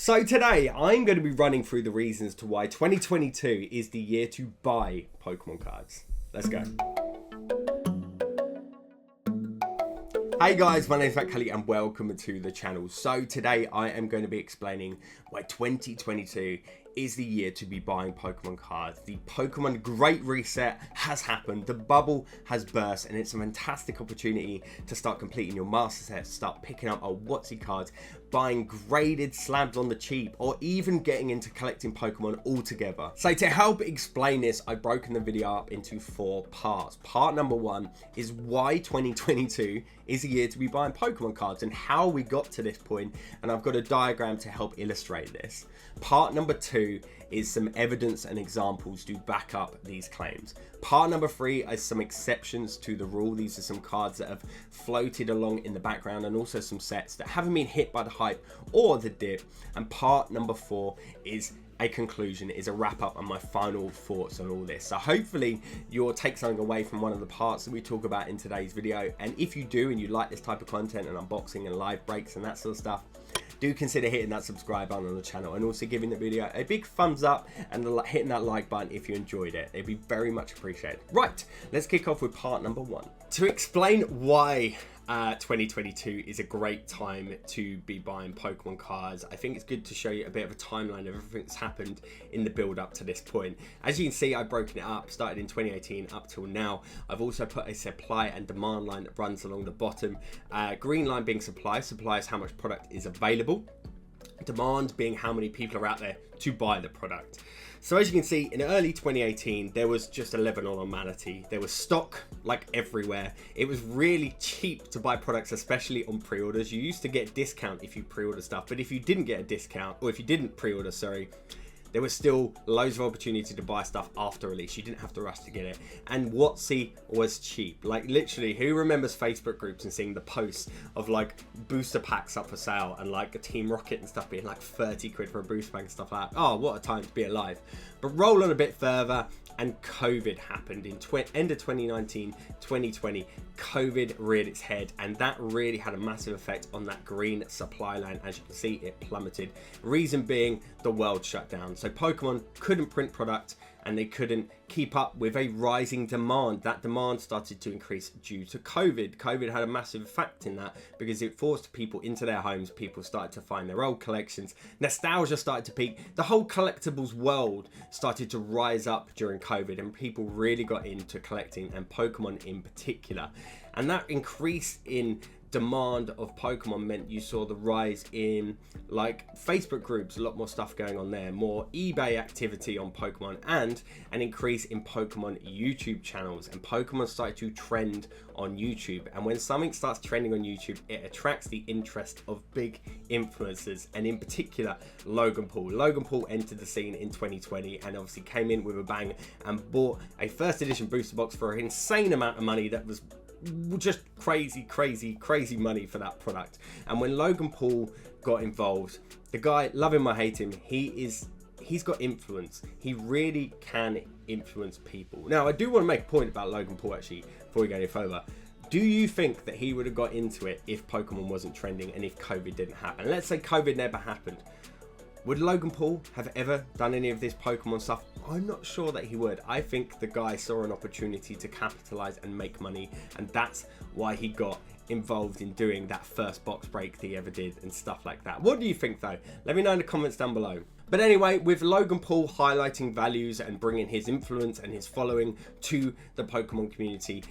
So today I'm going to be running through the reasons to why 2022 is the year to buy Pokemon cards. Let's go. Hey guys, my name is Mattculli and welcome to the channel. So today I am going to be explaining why 2022 is the year to be buying Pokemon cards. The Pokemon Great Reset has happened, the bubble has burst, and it's a fantastic opportunity to start completing your master sets, start picking up a WotC cards, buying graded slabs on the cheap, or even getting into collecting Pokemon altogether. So to help explain this, I've broken the video up into 4 parts. Part number 1 is why 2022 is a year to be buying Pokemon cards and how we got to this point, and I've got a diagram to help illustrate this. Part number 2 is some evidence and examples to back up these claims. Part number 3 is some exceptions to the rule. These are some cards that have floated along in the background and also some sets that haven't been hit by the hype or the dip. And part number 4 is a conclusion, is a wrap up on my final thoughts on all this. So hopefully you'll take something away from one of the parts that we talk about in today's video. And if you do and you like this type of content and unboxing and live breaks and that sort of stuff, do consider hitting that subscribe button on the channel and also giving the video a big thumbs up and hitting that like button if you enjoyed it. It'd be very much appreciated. Right, let's kick off with part number 1. To explain why 2022 is a great time to be buying Pokemon cards, I think it's good to show you a bit of a timeline of everything that's happened in the build up to this point. As you can see, I've broken it up, started in 2018 up till now. I've also put a supply and demand line that runs along the bottom. Green line being supply is how much product is available. Demand being how many people are out there to buy the product. So as you can see, in early 2018, there was just a level on Mattculli. There was stock like everywhere. It was really cheap to buy products, especially on pre-orders. You used to get a discount if you pre-order stuff, but if you didn't get a discount, or if you didn't pre-order, sorry, there was still loads of opportunity to buy stuff after release. You didn't have to rush to get it. And WotC was cheap. Like literally, who remembers Facebook groups and seeing the posts of like booster packs up for sale and like a Team Rocket and stuff being like 30 quid for a booster pack and stuff like that? Oh, what a time to be alive. But roll on a bit further and COVID happened in end of 2019, 2020. COVID reared its head and that really had a massive effect on that green supply line. As you can see, it plummeted. Reason being the world shut down. So Pokemon couldn't print product and they couldn't keep up with a rising demand. That demand started to increase due to COVID. COVID had a massive effect in that because it forced people into their homes. People started to find their old collections. Nostalgia started to peak. The whole collectibles world started to rise up during COVID and people really got into collecting, and Pokemon in particular. And that increase in demand of Pokemon meant you saw the rise in like Facebook groups, a lot more stuff going on there, more eBay activity on Pokemon, and an increase in Pokemon YouTube channels. And Pokemon started to trend on YouTube, and when something starts trending on YouTube, it attracts the interest of big influencers, and in particular Logan Paul. Logan Paul entered the scene in 2020 and obviously came in with a bang and bought a first edition booster box for an insane amount of money that was just crazy money for that product. And when Logan Paul got involved, the guy, love him or hate him, he's got influence. He really can influence people. Now I do want to make a point about Logan Paul actually before we go any further. Do you think that he would have got into it if Pokemon wasn't trending and if COVID didn't happen? Let's say COVID never happened. Would Logan Paul have ever done any of this Pokemon stuff? I'm not sure that he would. I think the guy saw an opportunity to capitalize and make money, and that's why he got involved in doing that first box break that he ever did and stuff like that. What do you think though? Let me know in the comments down below. But anyway, with Logan Paul highlighting values and bringing his influence and his following to the Pokemon community,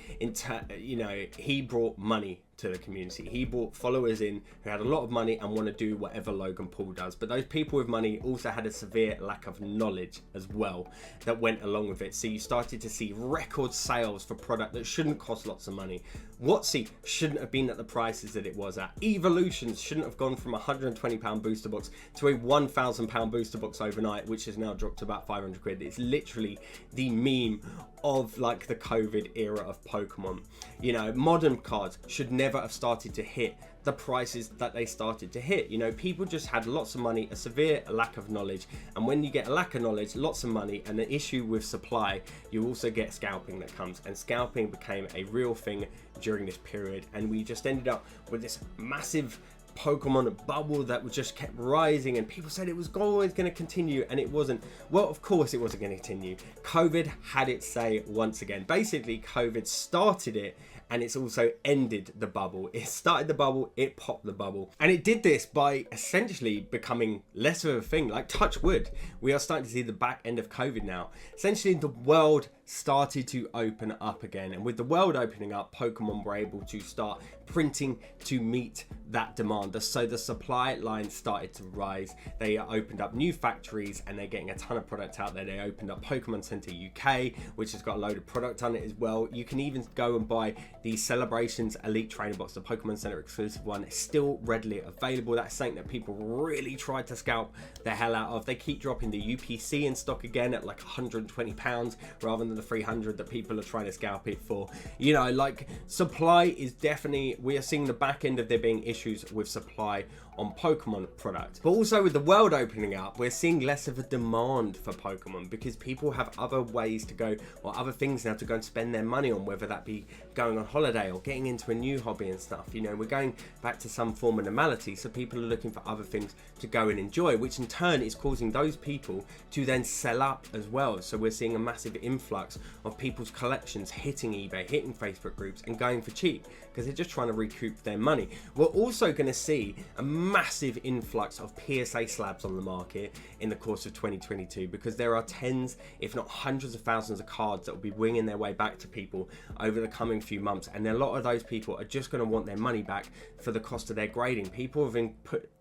he brought money to the community. He brought followers in who had a lot of money and want to do whatever Logan Paul does. But those people with money also had a severe lack of knowledge as well that went along with it. So you started to see record sales for product that shouldn't cost lots of money. WotC shouldn't have been at the prices that it was at. Evolutions shouldn't have gone from a £120 booster box to a £1,000 booster box overnight, which has now dropped to about 500 quid. It's literally the meme of like the COVID era of Pokemon. You know, modern cards should never have started to hit the prices that they started to hit. You know, people just had lots of money, a severe lack of knowledge, and when you get a lack of knowledge, lots of money, and an issue with supply, you also get scalping that comes, and scalping became a real thing during this period, and we just ended up with this massive Pokemon bubble that just kept rising, and people said it was always going to continue, and it wasn't. Well, of course it wasn't going to continue. COVID had its say once again. Basically, COVID started it, and it's also ended the bubble. It started the bubble, it popped the bubble. And it did this by essentially becoming less of a thing. Like, touch wood, we are starting to see the back end of COVID now. Essentially, the world started to open up again. And with the world opening up, Pokemon were able to start printing to meet that demand. So the supply line started to rise. They opened up new factories, and they're getting a ton of product out there. They opened up Pokemon Center UK, which has got a load of product on it as well. You can even go and buy the Celebrations Elite Trainer Box, the Pokemon Center exclusive one. It's still readily available. That's something that people really tried to scalp the hell out of. They keep dropping the UPC in stock again at like £120 rather than the 300 that people are trying to scalp it for. You know, like, supply is definitely, we are seeing the back end of there being issues with supply on Pokemon products. But also with the world opening up, we're seeing less of a demand for Pokemon because people have other ways to go, or other things now to go and spend their money on, whether that be going on holiday or getting into a new hobby and stuff. You know, we're going back to some form of normality, so people are looking for other things to go and enjoy, which in turn is causing those people to then sell up as well. So we're seeing a massive influx of people's collections hitting eBay, hitting Facebook groups, and going for cheap because they're just trying to recoup their money. We're also going to see a massive influx of PSA slabs on the market in the course of 2022 because there are tens, if not hundreds of thousands of cards that will be winging their way back to people over the coming few months, and a lot of those people are just going to want their money back for the cost of their grading. People have been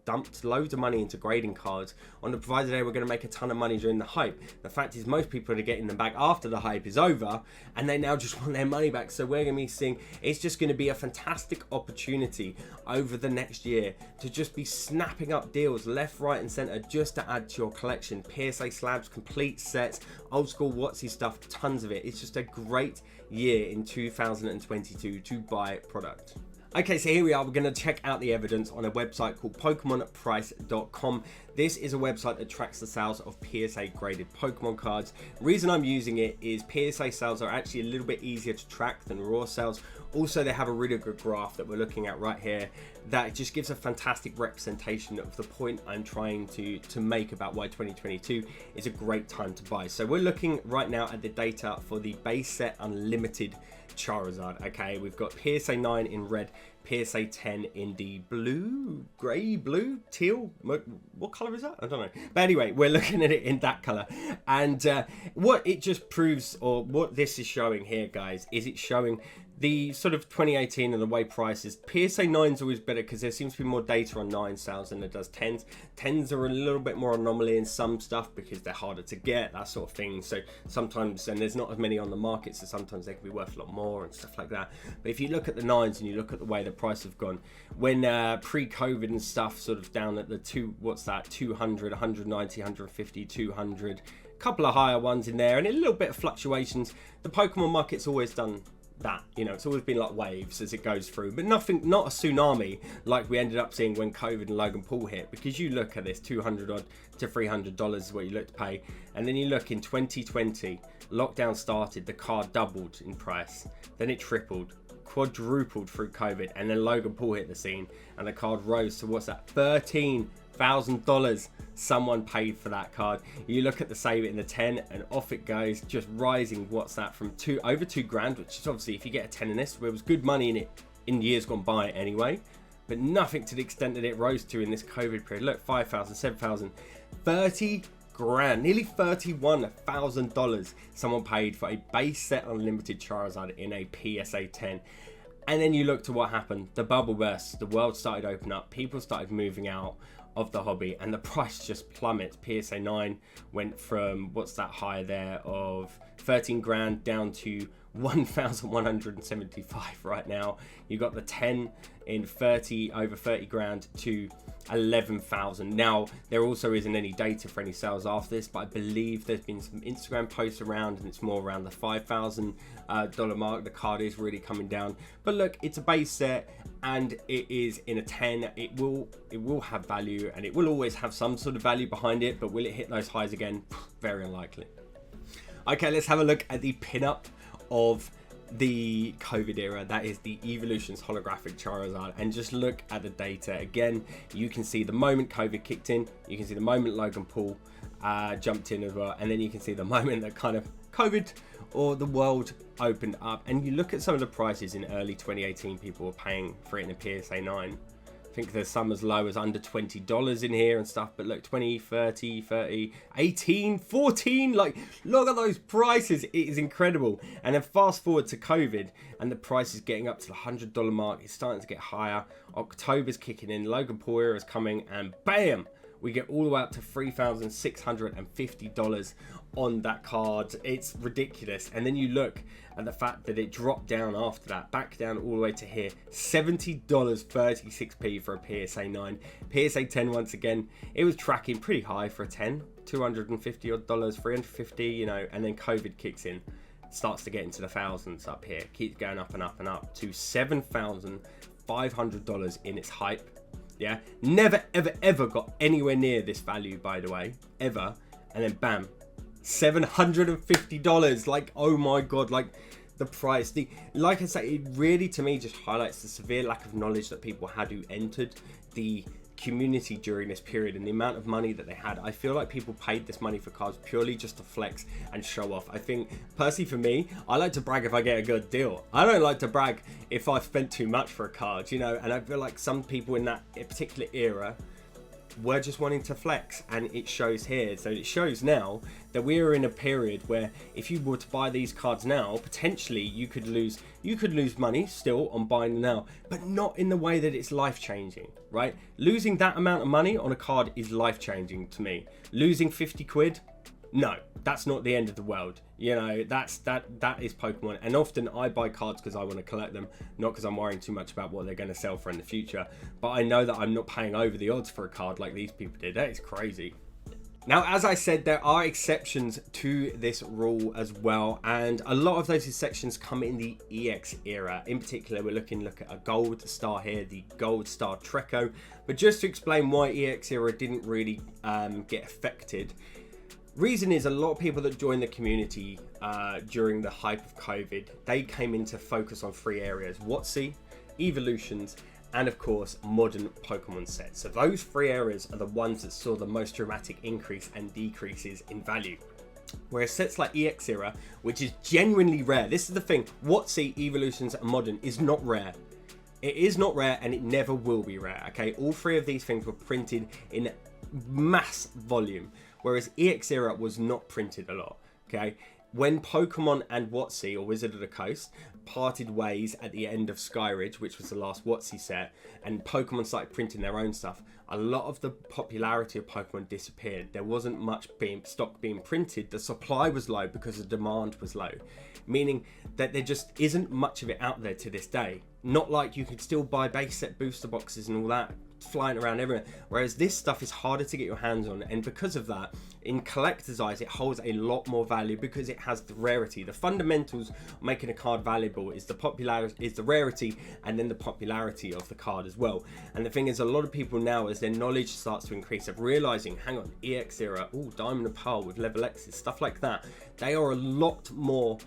dumped loads of money into grading cards on the provider they were going to make a ton of money during the hype. The fact is, most people are getting them back after the hype is over, and they now just want their money back. So we're going to be seeing, it's just going to be a fantastic opportunity over the next year to just be snapping up deals left, right and center just to add to your collection. PSA slabs, complete sets, old school WotC stuff, tons of it. It's just a great year in 2022 to buy product. Okay, so here we are. We're going to check out the evidence on a website called PokemonPrice.com. This is a website that tracks the sales of PSA graded Pokemon cards. The reason I'm using it is PSA sales are actually a little bit easier to track than raw sales. Also, they have a really good graph that we're looking at right here that just gives a fantastic representation of the point I'm trying to make about why 2022 is a great time to buy. So we're looking right now at the data for the base set unlimited Charizard. Okay, we've got PSA 9 in red, PSA 10 in the blue, grey, blue, teal. What color is that? I don't know. But anyway, we're looking at it in that color. And what it just proves, or what this is showing here, guys, is it's showing the sort of 2018 and the way prices. PSA 9 is always better because there seems to be more data on 9 sales than there does 10s. 10s are a little bit more anomaly in some stuff because they're harder to get, that sort of thing. So sometimes, and there's not as many on the market, so sometimes they can be worth a lot more and stuff like that. But if you look at the 9s and you look at the way the price have gone, when pre-COVID and stuff sort of down at the 200, 190, 150, 200, couple of higher ones in there and a little bit of fluctuations. The Pokemon market's always done that, you know, it's always been like waves as it goes through, but not a tsunami like we ended up seeing when COVID and Logan Paul hit, because you look at this $200 odd to $300 is what you look to pay, and then you look in 2020, lockdown started, the card doubled in price, then it tripled, quadrupled through COVID, and then Logan Paul hit the scene and the card rose to what's that, $13,000 someone paid for that card. You look at the save it in the 10 and off it goes, just rising, what's that, from over $2,000, which is obviously, if you get a 10 in this, there was good money in it in years gone by anyway, but nothing to the extent that it rose to in this COVID period. Look, 5,000, 7,000, 30 grand, nearly $31,000 someone paid for a base set unlimited Charizard in a PSA 10. And then you look to what happened, the bubble burst, the world started opening up, people started moving out of the hobby, and the price just plummets. PSA 9 went from, what's that high there, of 13 grand down to 1,175 right now. You got the 10 in over 30 grand to 11,000. Now, there also isn't any data for any sales after this, but I believe there's been some Instagram posts around and it's more around the $5,000 mark. The card is really coming down, but look, it's a base set and it is in a 10. It will have value, and it will always have some sort of value behind it, but will it hit those highs again? Very unlikely. Okay, let's have a look at the pinup of the COVID era. That is the Evolutions holographic Charizard, and just look at the data again. You can see the moment COVID kicked in, you can see the moment Logan Paul jumped in as well, and then you can see the moment that kind of COVID or the world opened up. And you look at some of the prices in early 2018, people were paying for it in a PSA 9. I think there's some as low as under $20 in here and stuff, but look, 20, 30, 18, 14, like, look at those prices. It is incredible. And then fast forward to COVID, and the price is getting up to the $100 mark. It's starting to get higher. October's kicking in, Logan Paul era is coming, and bam, we get all the way up to $3,650 on that card. It's ridiculous. And then you look at the fact that it dropped down after that, back down all the way to here, $70.36p for a PSA 9. PSA 10, once again, it was tracking pretty high for a 10, $250 odd, $350, you know, and then COVID kicks in, starts to get into the thousands up here, keeps going up and up and up to $7,500 in its hype. Yeah, never ever ever got anywhere near this value, by the way, ever. And then bam, $750. Like, oh my god, like the price, like I say, it really to me just highlights the severe lack of knowledge that people had who entered the community during this period, and the amount of money that they had. I feel like people paid this money for cards purely just to flex and show off. I think personally for me, I like to brag if I get a good deal. I don't like to brag if I've spent too much for a card, you know. And I feel like some people in that particular era were just wanting to flex, and it shows here. So it shows now that we are in a period where if you were to buy these cards now, potentially you could lose money still on buying them now, but not in the way that it's life-changing, right? Losing that amount of money on a card is life-changing to me. Losing 50 quid, no, that's not the end of the world. You know, that is Pokemon. And often I buy cards because I want to collect them, not because I'm worrying too much about what they're going to sell for in the future. But I know that I'm not paying over the odds for a card like these people did. That is crazy. Now, as I said, there are exceptions to this rule as well, and a lot of those exceptions come in the EX era. In particular, we're looking at a gold star here, the gold star Treco. But just to explain why EX era didn't really get affected, reason is a lot of people that joined the community during the hype of COVID, they came in to focus on three areas: WotC, Evolutions, and of course modern Pokemon sets. So those three areas are the ones that saw the most dramatic increase and decreases in value. Whereas sets like EX era, which is genuinely rare, this is the thing, WotC, Evolutions, and modern is not rare. It is not rare, and it never will be rare, okay? All three of these things were printed in mass volume, whereas EX era was not printed a lot, okay? When Pokemon and WotC, or Wizard of the Coast, parted ways at the end of Skyridge, which was the last WotC set, and Pokemon started printing their own stuff, a lot of the popularity of Pokemon disappeared. There wasn't much stock being printed. The supply was low because the demand was low, meaning that there just isn't much of it out there to this day. Not like you could still buy base set booster boxes and all that flying around everywhere, whereas this stuff is harder to get your hands on, and because of that, in collector's eyes, it holds a lot more value because it has the rarity. The fundamentals of making a card valuable is the popularity, is the rarity, and then the popularity of the card as well. And the thing is, a lot of people now, as their knowledge starts to increase, of realizing, hang on, EX era, oh, Diamond and Pearl with level X's, stuff like that, they are a lot more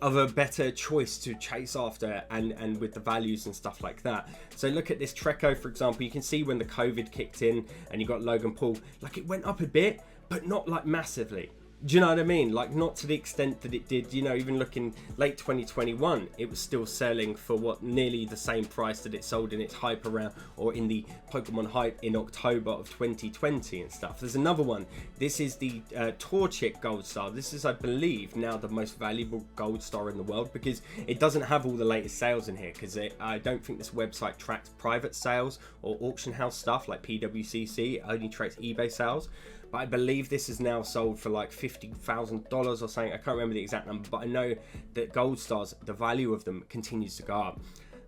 of a better choice to chase after, and with the values and stuff like that. So look at this Treco, for example. You can see when the COVID kicked in and you got Logan Paul, like it went up a bit, but not like massively. Do you know what I mean? Like not to the extent that it did, you know, even looking late 2021, it was still selling for what, nearly the same price that it sold in its hype around, or in the Pokemon hype in October of 2020 and stuff. There's another one. This is the Torchic Gold Star. This is, I believe, now the most valuable Gold Star in the world, because it doesn't have all the latest sales in here, because I don't think this website tracks private sales or auction house stuff like PWCC. It only tracks eBay sales. But I believe this is now sold for like $50,000 or something. I can't remember the exact number, but I know that Gold Stars, the value of them continues to go up.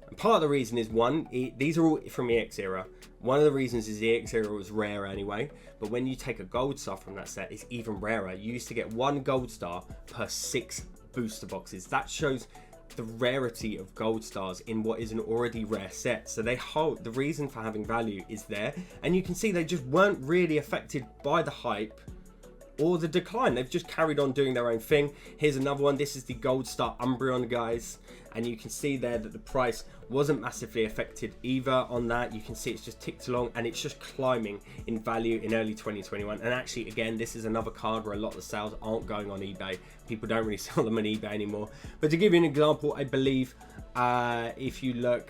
And part of the reason is, one, these are all from EX era. One of the reasons is the EX era was rare anyway, but when you take a Gold Star from that set, it's even rarer. You used to get one Gold Star per 6 booster boxes. That shows the rarity of Gold Stars in what is an already rare set. So they hold, the reason for having value is there, and you can see they just weren't really affected by the hype or the decline. They've just carried on doing their own thing. Here's another one. This is the Gold Star Umbreon, guys. And you can see there that the price wasn't massively affected either on that. You can see it's just ticked along and it's just climbing in value in early 2021. And actually, again, this is another card where a lot of the sales aren't going on eBay. People don't really sell them on eBay anymore. But to give you an example, I believe if you look,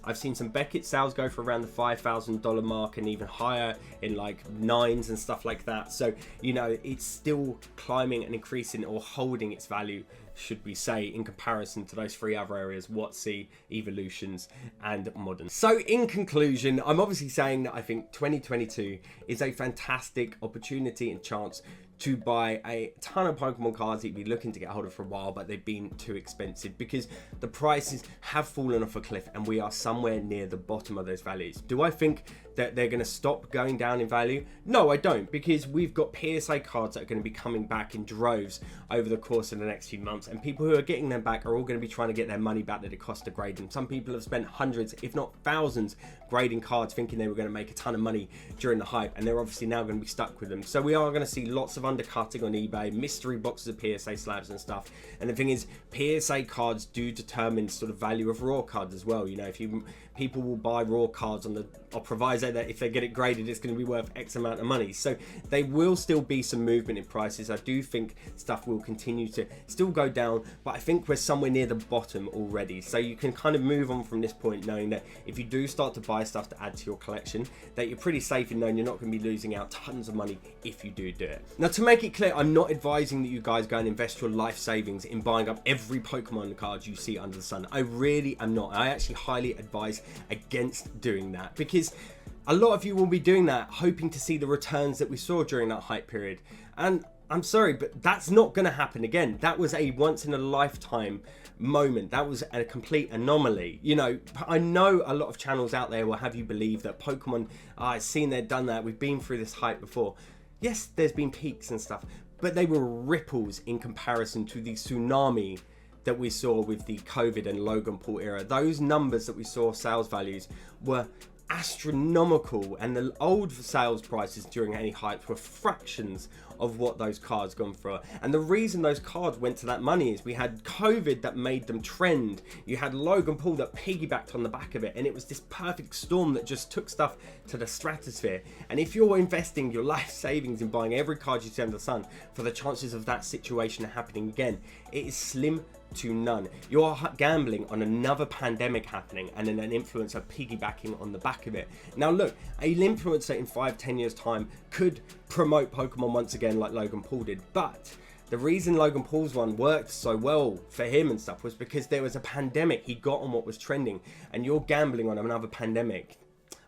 I've seen some Beckett sales go for around the $5,000 mark and even higher in like 9s and stuff like that. So, you know, it's still climbing and increasing or holding its value, should we say, in comparison to those three other areas: WotC, Evolutions, and Modern. So in conclusion, I'm obviously saying that I think 2022 is a fantastic opportunity and chance to buy a ton of Pokemon cards that you've been looking to get hold of for a while, but they've been too expensive because the prices have fallen off a cliff and we are somewhere near the bottom of those values. Do I think that they're going to stop going down in value? No, I don't, because we've got PSA cards that are going to be coming back in droves over the course of the next few months, and people who are getting them back are all going to be trying to get their money back that it cost to grade them. Some people have spent hundreds, if not thousands, grading cards thinking they were going to make a ton of money during the hype, and they're obviously now going to be stuck with them. So we are going to see lots of undercutting on eBay, mystery boxes of PSA slabs and stuff. And the thing is, PSA cards do determine sort of value of raw cards as well. You know, people will buy raw cards on the proviso that if they get it graded, it's going to be worth X amount of money. So they will still be some movement in prices. I do think stuff will continue to still go down, but I think we're somewhere near the bottom already. So you can kind of move on from this point knowing that if you do start to buy stuff to add to your collection, that you're pretty safe in knowing you're not going to be losing out tons of money if you do it. Now, to make it clear, I'm not advising that you guys go and invest your life savings in buying up every Pokemon card you see under the sun. I really am not. I actually highly advise against doing that, because a lot of you will be doing that hoping to see the returns that we saw during that hype period. And I'm sorry, but that's not going to happen again. That was a once in a lifetime moment. That was a complete anomaly. You know, I know a lot of channels out there will have you believe that Pokemon, I've seen they've done that. We've been through this hype before. Yes, there's been peaks and stuff, but they were ripples in comparison to the tsunami that we saw with the COVID and Logan Paul era. Those numbers that we saw, sales values, were astronomical, and the old sales prices during any hype were fractions of what those cards gone for. And the reason those cards went to that money is we had COVID that made them trend. You had Logan Paul that piggybacked on the back of it, and it was this perfect storm that just took stuff to the stratosphere. And if you're investing your life savings in buying every card you see under the sun for the chances of that situation happening again, it is slim to none. You're gambling on another pandemic happening and then an influencer piggybacking on the back of it. Now look, an influencer in 5-10 years time could promote Pokemon once again like Logan Paul did, but the reason Logan Paul's one worked so well for him and stuff was because there was a pandemic. He got on what was trending, and you're gambling on another pandemic.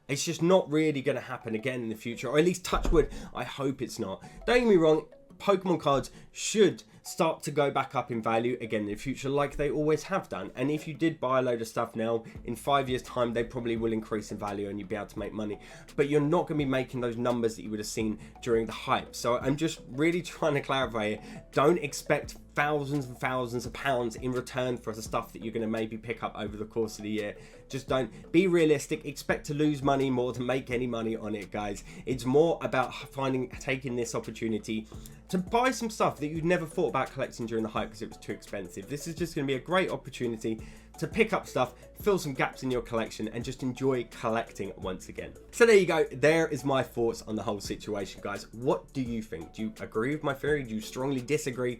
It's just not really going to happen again in the future, or at least touch wood, I hope it's not. Don't get me wrong, Pokemon cards should start to go back up in value again in the future like they always have done. And if you did buy a load of stuff now, in 5 years time they probably will increase in value and you'll be able to make money, but you're not going to be making those numbers that you would have seen during the hype. So I'm just really trying to clarify it. Don't expect thousands and thousands of pounds in return for the stuff that you're going to maybe pick up over the course of the year. Just don't. Be realistic. Expect to lose money more than make any money on it, guys. It's more about taking this opportunity to buy some stuff that you'd never thought about collecting during the hype because it was too expensive. This is just going to be a great opportunity to pick up stuff, fill some gaps in your collection, and just enjoy collecting once again. So there you go. There is my thoughts on the whole situation, guys. What do you think? Do you agree with my theory? Do you strongly disagree?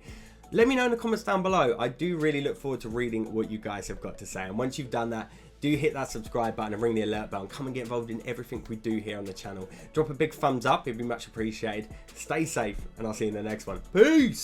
Let me know in the comments down below. I do really look forward to reading what you guys have got to say. And once you've done that, do hit that subscribe button and ring the alert bell and come and get involved in everything we do here on the channel. Drop a big thumbs up. It'd be much appreciated. Stay safe, and I'll see you in the next one. Peace!